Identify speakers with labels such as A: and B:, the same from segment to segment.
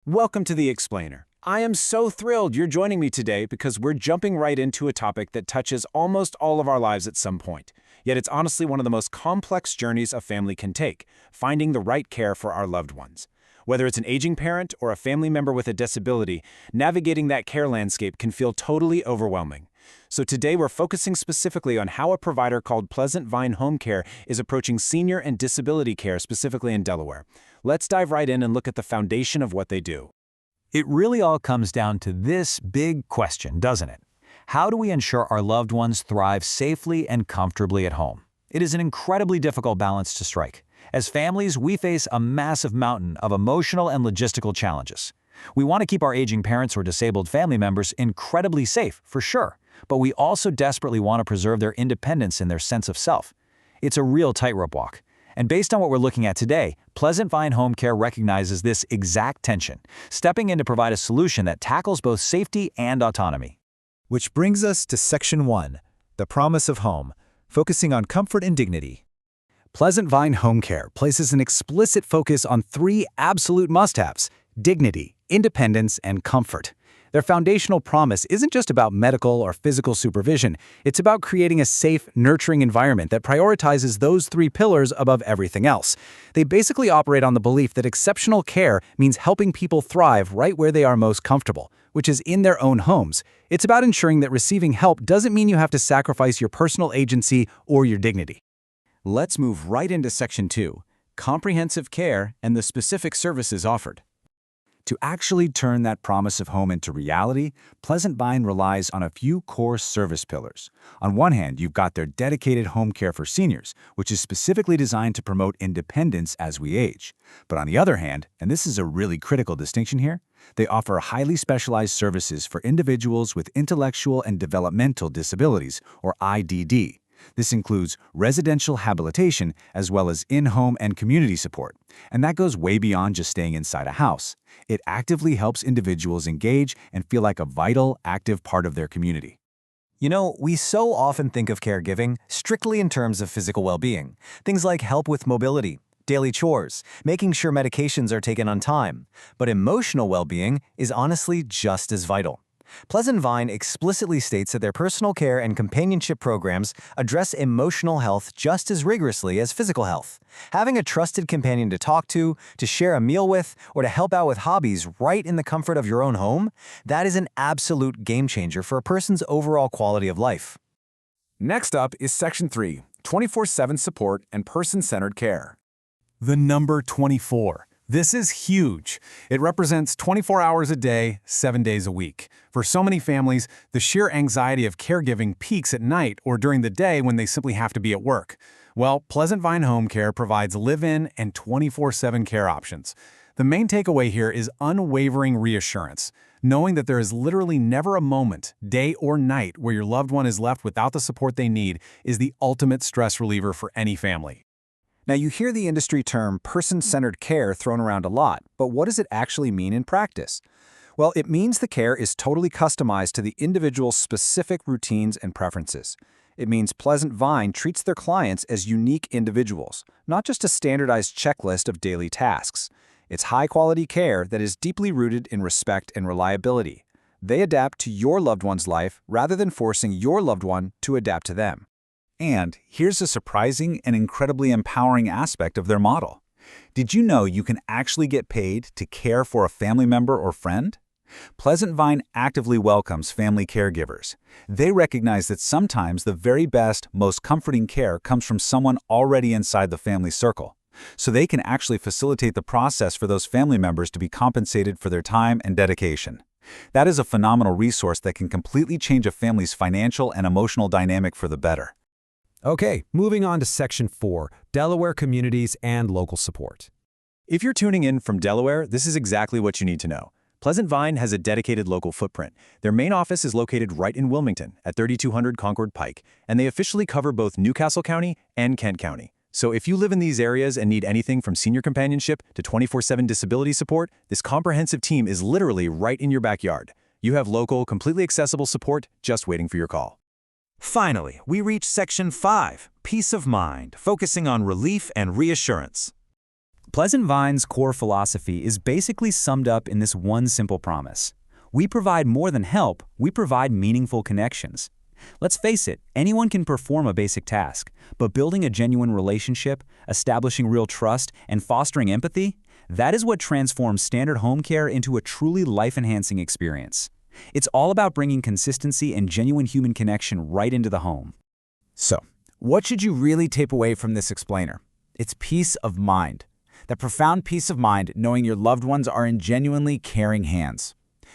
A: Welcome to The Explainer. I am so thrilled you're joining me today because we're jumping right into a topic that touches almost all of our lives at some point. Yet it's honestly one of the most complex journeys a family can take, finding the right care for our loved ones. Whether it's an aging parent or a family member with a disability, navigating that care landscape can feel totally overwhelming. So today we're focusing specifically on how a provider called Pleasant Vine Home Care is approaching senior and disability care specifically in Delaware. Let's dive right in and look at the foundation of what they do.
B: It really all comes down to this big question, doesn't it? How do we ensure our loved ones thrive safely and comfortably at home? It is an incredibly difficult balance to strike. As families, we face a massive mountain of emotional and logistical challenges. We want to keep our aging parents or disabled family members incredibly safe, for sure, but we also desperately want to preserve their independence and their sense of self. It's a real tightrope walk. And based on what we're looking at today, Pleasant Vine Home Care recognizes this exact tension, stepping in to provide a solution that tackles both safety and autonomy.
C: Which brings us to Section 1, the promise of home, focusing on comfort and dignity. Pleasant Vine Home Care places an explicit focus on three absolute must-haves: dignity, independence, and comfort. Their foundational promise isn't just about medical or physical supervision, it's about creating a safe, nurturing environment that prioritizes those three pillars above everything else. They basically operate on the belief that exceptional care means helping people thrive right where they are most comfortable, which is in their own homes. It's about ensuring that receiving help doesn't mean you have to sacrifice your personal agency or your dignity.
A: Let's move right into Section 2, comprehensive care and the specific services offered.
C: To actually turn that promise of home into reality, Pleasant Vine relies on a few core service pillars. On one hand, you've got their dedicated home care for seniors, which is specifically designed to promote independence as we age. But on the other hand, and this is a really critical distinction here, they offer highly specialized services for individuals with intellectual and developmental disabilities, or IDD. This includes residential habilitation as well as in-home and community support. And that goes way beyond just staying inside a house. It actively helps individuals engage and feel like a vital, active part of their community.
B: You know, we so often think of caregiving strictly in terms of physical well-being. Things like help with mobility, daily chores, making sure medications are taken on time. But emotional well-being is honestly just as vital. Pleasant Vine explicitly states that their personal care and companionship programs address emotional health just as rigorously as physical health. Having a trusted companion to talk to share a meal with, or to help out with hobbies right in the comfort of your own home, that is an absolute game changer for a person's overall quality of life.
A: Next up is Section 3, 24/7 support and person-centered care.
D: The number 24. This is huge. It represents 24 hours a day, 7 days a week. For so many families, the sheer anxiety of caregiving peaks at night or during the day when they simply have to be at work. Well, Pleasant Vine Home Care provides live-in and 24/7 care options. The main takeaway here is unwavering reassurance, knowing that there is literally never a moment, day or night, where your loved one is left without the support they need is the ultimate stress reliever for any family.
C: Now, you hear the industry term person-centered care thrown around a lot, but what does it actually mean in practice? Well, it means the care is totally customized to the individual's specific routines and preferences. It means Pleasant Vine treats their clients as unique individuals, not just a standardized checklist of daily tasks. It's high-quality care that is deeply rooted in respect and reliability. They adapt to your loved one's life rather than forcing your loved one to adapt to them. And here's a surprising and incredibly empowering aspect of their model. Did you know you can actually get paid to care for a family member or friend? Pleasant Vine actively welcomes family caregivers. They recognize that sometimes the very best, most comforting care comes from someone already inside the family circle. So they can actually facilitate the process for those family members to be compensated for their time and dedication. That is a phenomenal resource that can completely change a family's financial and emotional dynamic for the better.
E: Okay, moving on to Section 4, Delaware communities and local support.
A: If you're tuning in from Delaware, this is exactly what you need to know. Pleasant Vine has a dedicated local footprint. Their main office is located right in Wilmington at 3200 Concord Pike, and they officially cover both Newcastle County and Kent County. So if you live in these areas and need anything from senior companionship to 24/7 disability support, this comprehensive team is literally right in your backyard. You have local, completely accessible support just waiting for your call.
F: Finally, we reach Section 5, Peace of Mind, focusing on relief and reassurance.
B: Pleasant Vine's core philosophy is basically summed up in this one simple promise. We provide more than help, we provide meaningful connections. Let's face it, anyone can perform a basic task, but building a genuine relationship, establishing real trust, and fostering empathy, that is what transforms standard home care into a truly life-enhancing experience. It's all about bringing consistency and genuine human connection right into the home.
C: So, what should you really take away from this explainer? It's peace of mind. That profound peace of mind knowing your loved ones are in genuinely caring hands.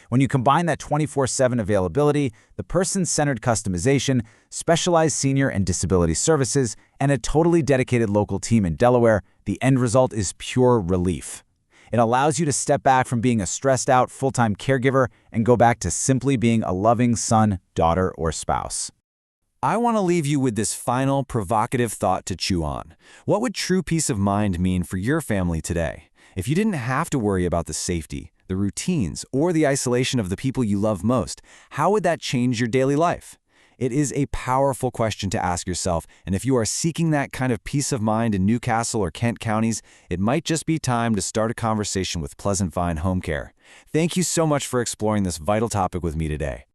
C: When you combine that 24/7 availability, the person-centered customization, specialized senior and disability services, and a totally dedicated local team in Delaware, the end result is pure relief. It allows you to step back from being a stressed-out full-time caregiver and go back to simply being a loving son, daughter, or spouse.
B: I want to leave you with this final, provocative thought to chew on. What would true peace of mind mean for your family today? If you didn't have to worry about the safety, the routines, or the isolation of the people you love most, how would that change your daily life? It is a powerful question to ask yourself, and if you are seeking that kind of peace of mind in Newcastle or Kent counties, it might just be time to start a conversation with Pleasant Vine Home Care. Thank you so much for exploring this vital topic with me today.